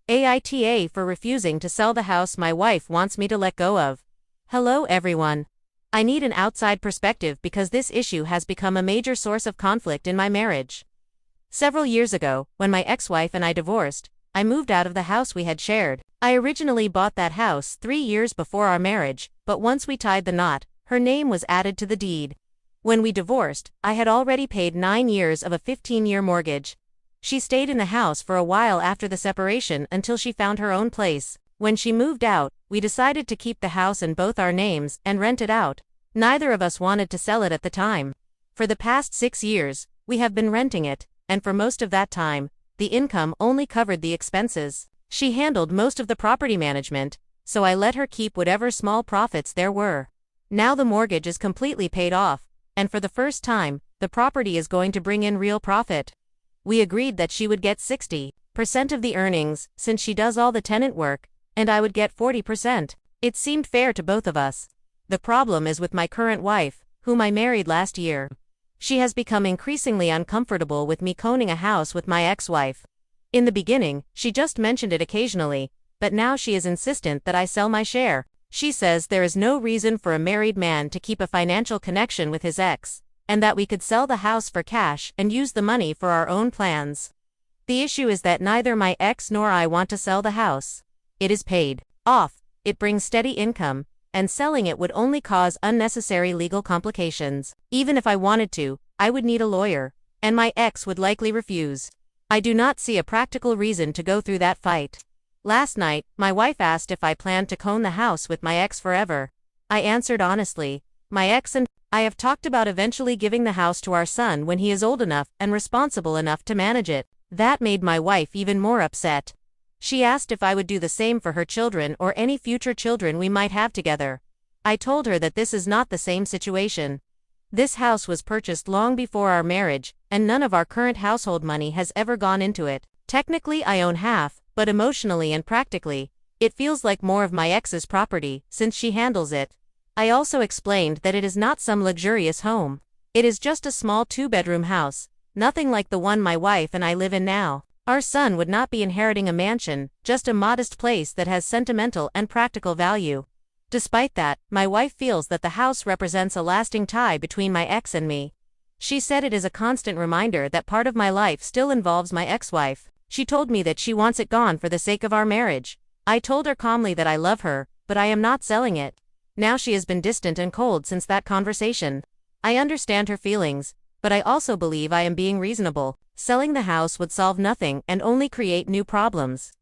AITA for refusing to sell the house my wife wants me to let go of. Hello everyone. I need an outside perspective because this issue has become a major source of conflict in my marriage. Several years ago, when my ex-wife and I divorced, I moved out of the house we had shared. I originally bought that house 3 years before our marriage, but once we tied the knot, her name was added to the deed. When we divorced, I had already paid 9 years of a 15-year mortgage. She stayed in the house for a while after the separation until she found her own place. When she moved out, we decided to keep the house in both our names and rent it out. Neither of us wanted to sell it at the time. For the past 6 years, we have been renting it, and for most of that time, the income only covered the expenses. She handled most of the property management, so I let her keep whatever small profits there were. Now the mortgage is completely paid off, and for the first time, the property is going to bring in real profit. We agreed that she would get 60% of the earnings, since she does all the tenant work, and I would get 40%. It seemed fair to both of us. The problem is with my current wife, whom I married last year. She has become increasingly uncomfortable with me owning a house with my ex-wife. In the beginning, she just mentioned it occasionally, but now she is insistent that I sell my share. She says there is no reason for a married man to keep a financial connection with his ex, and that we could sell the house for cash and use the money for our own plans. The issue is that neither my ex nor I want to sell the house. It is paid off, it brings steady income, and selling it would only cause unnecessary legal complications. Even if I wanted to, I would need a lawyer, and my ex would likely refuse. I do not see a practical reason to go through that fight. Last night, my wife asked if I planned to own the house with my ex forever. I answered honestly, my ex and I have talked about eventually giving the house to our son when he is old enough and responsible enough to manage it. That made my wife even more upset. She asked if I would do the same for her children or any future children we might have together. I told her that this is not the same situation. This house was purchased long before our marriage, and none of our current household money has ever gone into it. Technically I own half, but emotionally and practically, it feels like more of my ex's property, since she handles it. I also explained that it is not some luxurious home. It is just a small 2-bedroom house, nothing like the one my wife and I live in now. Our son would not be inheriting a mansion, just a modest place that has sentimental and practical value. Despite that, my wife feels that the house represents a lasting tie between my ex and me. She said it is a constant reminder that part of my life still involves my ex-wife. She told me that she wants it gone for the sake of our marriage. I told her calmly that I love her, but I am not selling it. Now she has been distant and cold since that conversation. I understand her feelings, but I also believe I am being reasonable. Selling the house would solve nothing and only create new problems.